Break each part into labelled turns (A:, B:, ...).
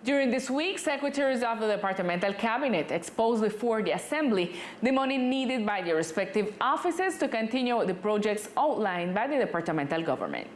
A: During this week, secretaries of the departmental cabinet exposed before the Assembly the money needed by their respective offices to continue the projects outlined by the departmental government.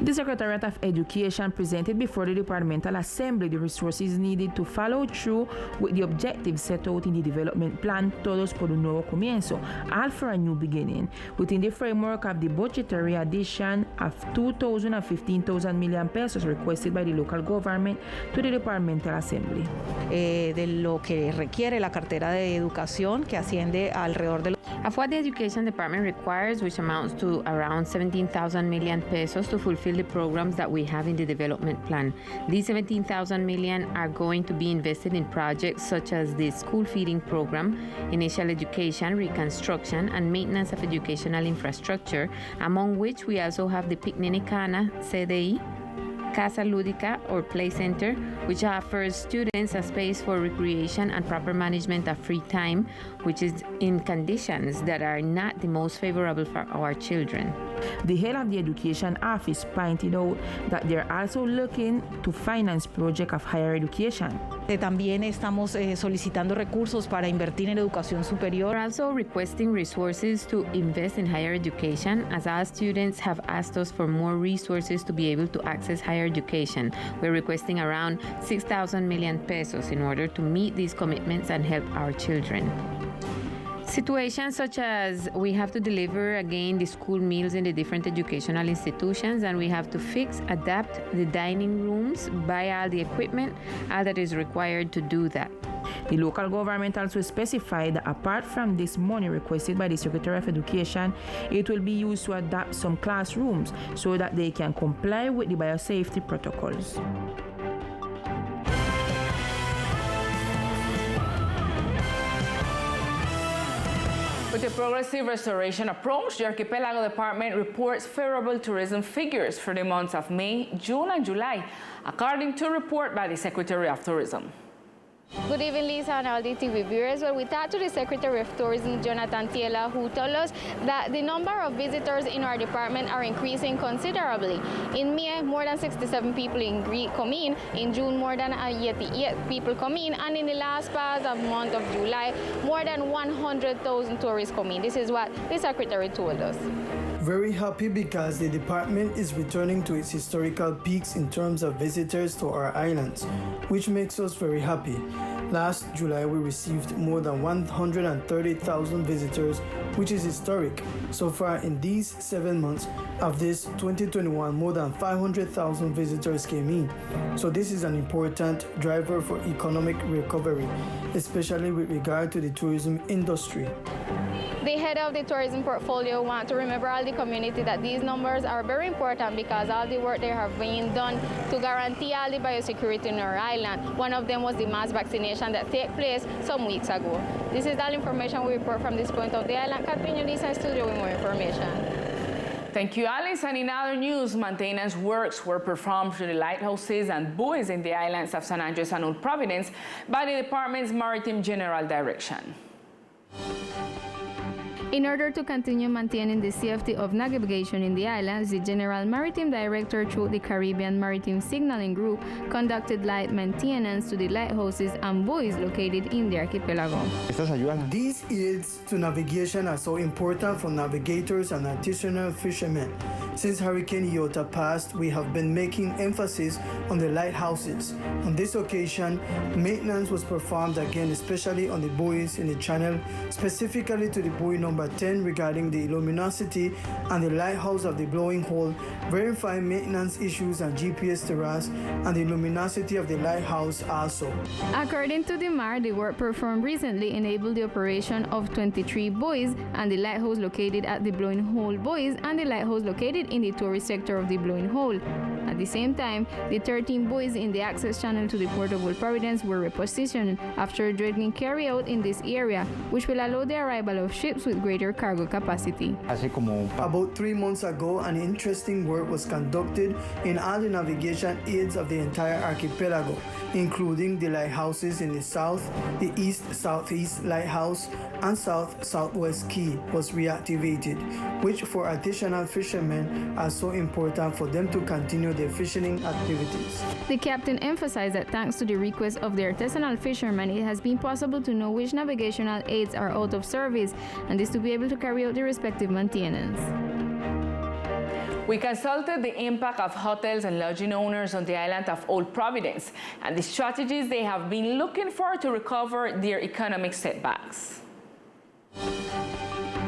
B: The Secretariat of Education presented before the Departmental Assembly the resources needed to follow through with the objectives set out in the development plan Todos por un Nuevo Comienzo, all for a new beginning, within the framework of the budgetary addition of 2,000 and 15,000 million pesos requested by the local government to the Departmental Assembly.
C: De lo que requiere la cartera de educación, que asciende alrededor de
D: of what the Education Department requires, which amounts to around 17,000 million pesos to fulfill the programs that we have in the development plan. These 17,000 million are going to be invested in projects such as the school feeding program, initial education, reconstruction, and maintenance of educational infrastructure, among which we also have the Picninicana, CDI, Casa Ludica or Play Center, which offers students a space for recreation and proper management of free time, which is in conditions that are not the most favorable for our children.
B: The head of the Education Office pointed out that they're also looking to finance projects of higher education.
C: También estamos solicitando recursos para invertir en educación superior.
D: We're also requesting resources to invest in higher education, as our students have asked us for more resources to be able to access higher education. We're requesting around 6,000 million pesos in order to meet these commitments and help our children. Situations such as we have to deliver again the school meals in the different educational institutions, and we have to fix, adapt the dining rooms, buy all the equipment, all that is required to do that.
B: The local government also specified that apart from this money requested by the Secretary of Education, it will be used to adapt some classrooms so that they can comply with the biosafety protocols.
A: With a progressive restoration approach, the Archipielago Department reports favorable tourism figures for the months of May, June, and July, according to a report by the Secretary of Tourism.
E: Good evening, Lisa and all the TV viewers. Well, we talked to the Secretary of Tourism, Jonathan Taylor, who told us that the number of visitors in our department are increasing considerably. In May, more than 67 people come in. In June, more than 88 people come in. And in the last part of the month of July, more than 100,000 tourists come in. This is what the Secretary told us.
F: Very happy because the department is returning to its historical peaks in terms of visitors to our islands, which makes us very happy. Last July, we received more than 130,000 visitors, which is historic. So far in these 7 months of this 2021, more than 500,000 visitors came in. So this is an important driver for economic recovery, especially with regard to the tourism industry.
E: The head of the tourism portfolio wants to remember all the community that these numbers are very important because all the work they have been done to guarantee all the biosecurity in our island. One of them was the mass vaccination that took place some weeks ago. This is all information we report from this point of the island. Catherine Lisa Studio with more information.
A: Thank you, Alice. And in other news, maintenance works were performed to the lighthouses and buoys in the islands of San Andres and Providence by the department's Maritime General Direction.
G: In order to continue maintaining the safety of navigation in the islands, the General Maritime Director through the Caribbean Maritime Signaling Group conducted light maintenance to the lighthouses and buoys located in the archipelago.
F: These aids to navigation are so important for navigators and artisanal fishermen. Since Hurricane Iota passed, we have been making emphasis on the lighthouses. On this occasion, maintenance was performed again, especially on the buoys in the channel, specifically to the buoy number 10 regarding the luminosity and the lighthouse of the blowing hole, verifying maintenance issues and GPS terrace and the luminosity of the lighthouse also.
G: According to DIMAR, the work performed recently enabled the operation of 23 buoys and the lighthouse located at the blowing hole buoys and the lighthouse located in the tourist sector of the blowing hole. At the same time, the 13 buoys in the access channel to the port of Old Providence were repositioned after dredging carried out in this area, which will allow the arrival of ships with greater cargo capacity.
F: About 3 months ago, an interesting work was conducted in all the navigation aids of the entire archipelago, including the lighthouses in the south, the east-southeast lighthouse, and south-southwest key was reactivated, which for artisanal fishermen are so important for them to continue their fishing activities.
G: The captain emphasized that thanks to the request of the artisanal fishermen, it has been possible to know which navigational aids are out of service and is to be able to carry out the respective maintenance.
A: We consulted the impact of hotels and lodging owners on the island of Old Providence and the strategies they have been looking for to recover their economic setbacks.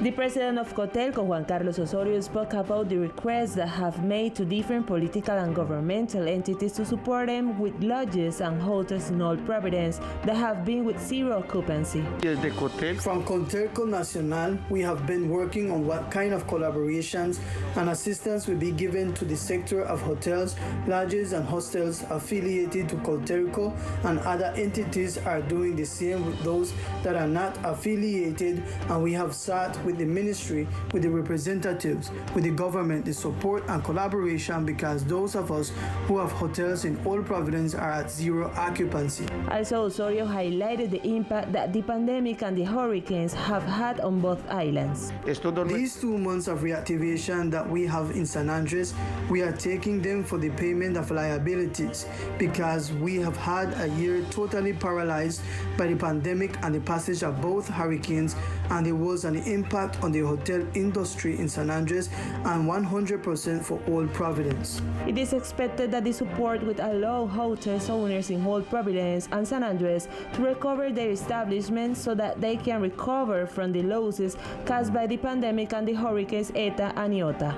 B: The president of Cotelco, Juan Carlos Osorio, spoke about the requests that have made to different political and governmental entities to support them with lodges and hotels in Old Providence that have been with zero occupancy.
F: From Cotelco Nacional, we have been working on what kind of collaborations and assistance will be given to the sector of hotels, lodges, and hostels affiliated to Cotelco, and other entities are doing the same with those that are not affiliated, and we have sought with the ministry, with the representatives, with the government, the support and collaboration, because those of us who have hotels in Old Providence are at zero occupancy.
B: Also, Osorio highlighted the impact that the pandemic and the hurricanes have had on both islands.
F: These 2 months of reactivation that we have in San Andres, we are taking them for the payment of liabilities, because we have had a year totally paralyzed by the pandemic and the passage of both hurricanes, and there was an impact on the hotel industry in San Andres and 100% for Old Providence.
B: It is expected that the support would allow hotels owners in Old Providence and San Andres to recover their establishments so that they can recover from the losses caused by the pandemic and the hurricanes Eta and Iota.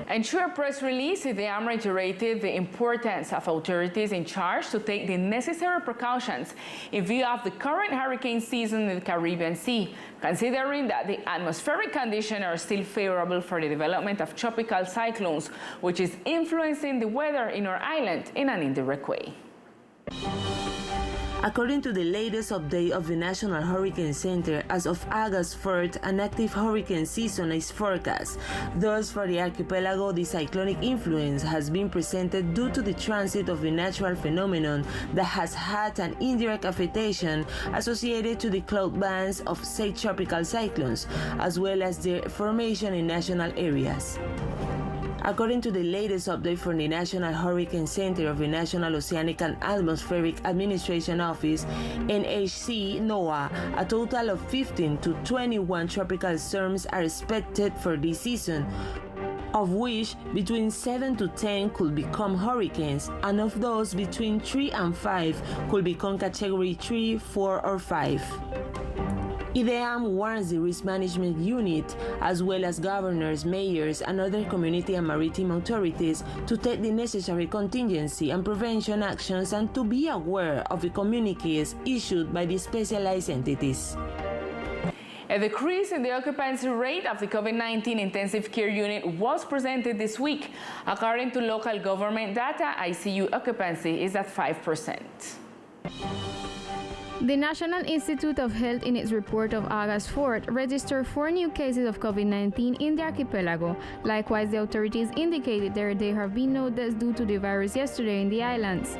A: And through a press release, the DIMAR reiterated the importance of authorities in charge to take the necessary precautions in view of the current hurricane season in the Caribbean Sea, considering that the atmospheric conditions are still favorable for the development of tropical cyclones, which is influencing the weather in our island in an indirect way.
B: According to the latest update of the National Hurricane Center, as of August 4th, an active hurricane season is forecast. Thus, for the archipelago, the cyclonic influence has been presented due to the transit of the natural phenomenon that has had an indirect affectation associated to the cloud bands of said tropical cyclones, as well as their formation in national areas. According to the latest update from the National Hurricane Center of the National Oceanic and Atmospheric Administration Office, NHC NOAA, a total of 15 to 21 tropical storms are expected for this season, of which between 7 to 10 could become hurricanes, and of those between 3 and 5 could become Category 3, 4, or 5. IDEAM warns the Risk Management Unit, as well as governors, mayors, and other community and maritime authorities, to take the necessary contingency and prevention actions and to be aware of the communiques issued by the specialized entities.
A: A decrease in the occupancy rate of the COVID-19 intensive care unit was presented this week. According to local government data, ICU occupancy is at 5%.
G: The National Institute of Health, in its report of August 4th, registered 4 new cases of COVID-19 in the archipelago. Likewise, the authorities indicated there have been no deaths due to the virus yesterday in the islands.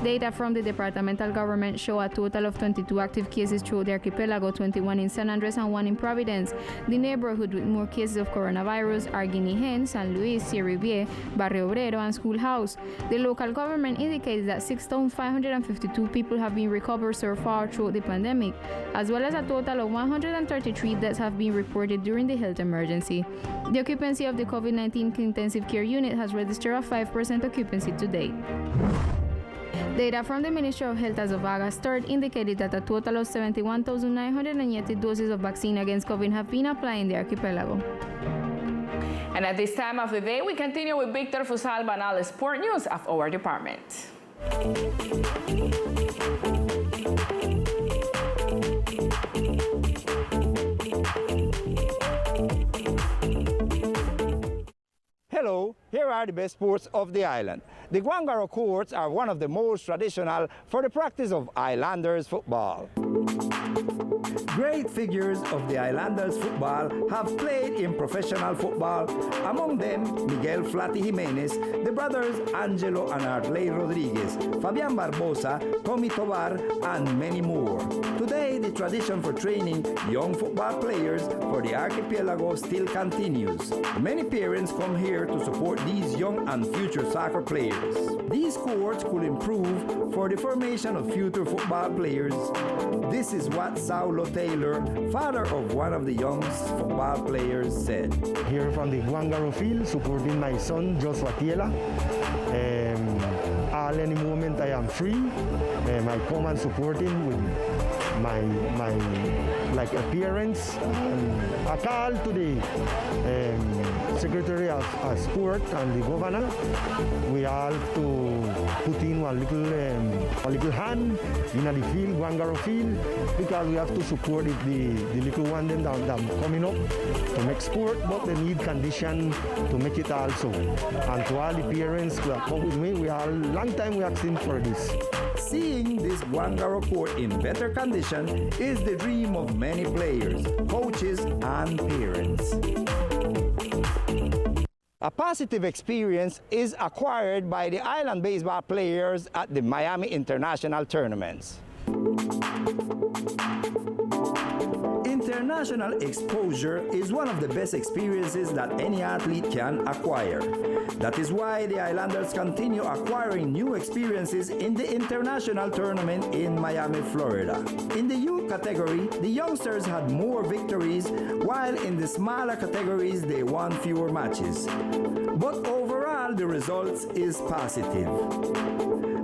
G: Data from the departmental government show a total of 22 active cases throughout the archipelago, 21 in San Andres and 1 in Providence. The neighborhood with more cases of coronavirus are Guinea Hen, San Luis, Sierra Riviere, Barrio Obrero, and Schoolhouse. The local government indicated that 6,552 people have been recovered so far throughout the pandemic, as well as a total of 133 deaths have been reported during the health emergency. The occupancy of the COVID-19 intensive care unit has registered a 5% occupancy to date. Data from the Ministry of Health as of August 3rd indicated that a total of 71,980 doses of vaccine against COVID have been applied in the archipelago.
A: And at this time of the day, we continue with Victor Fusalba and all the sport news of our department.
H: Hello, are the best sports of the island. The guangaro courts are one of the most traditional for the practice of islanders football. Great figures of the islanders football have played in professional football, among them Miguel Flati Jimenez, the brothers Angelo and Arley Rodriguez, Fabian Barbosa, Tommy Tovar, and many more. Today, the tradition for training young football players for the archipelago still continues. Many parents come here to support these young and future soccer players. These courts could improve for the formation of future football players. This is what Saulo Taylor, father of one of the young football players, said.
I: Here from the guangaro field, supporting my son, Joshua Tiela. At any moment I am free, I come and support him with my appearance. A call to the Secretary of Sport and the Governor. We all to put in a little hand in the field, guangaro field, because we have to support the little one them that coming up to make sport, but they need condition to make it also. And to all the parents who have come with me, we are long time we asking for this.
H: Seeing this guangaro court in better condition is the dream of many players, coaches, and parents. A positive experience is acquired by the island baseball players at the Miami International tournaments. International exposure is one of the best experiences that any athlete can acquire. That is why the Islanders continue acquiring new experiences in the international tournament in Miami, Florida. In the youth category, the youngsters had more victories, while in the smaller categories they won fewer matches. But overall, the results is positive.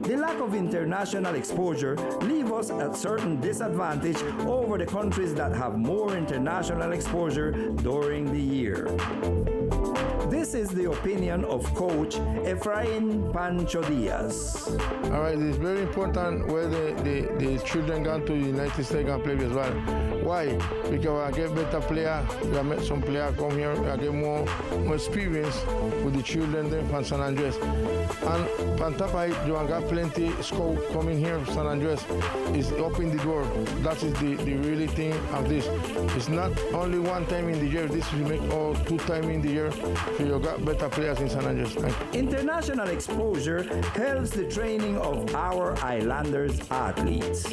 H: The lack of international exposure leaves us at certain disadvantage over the countries that have more international exposure during the year. This is the opinion of Coach Efrain Pancho Diaz.
J: All right, it's very important where the children go to the United States and play as well. Why? Because I get better players, I met some players come here, I get more experience with the children there from San Andres. And on top of it, you got plenty scope coming here from San Andres. It's open the door. That is the really thing of this. It's not only one time in the year, this will make all 2 times in the year. So you got better players in San Andres.
H: International exposure helps the training of our Islanders athletes.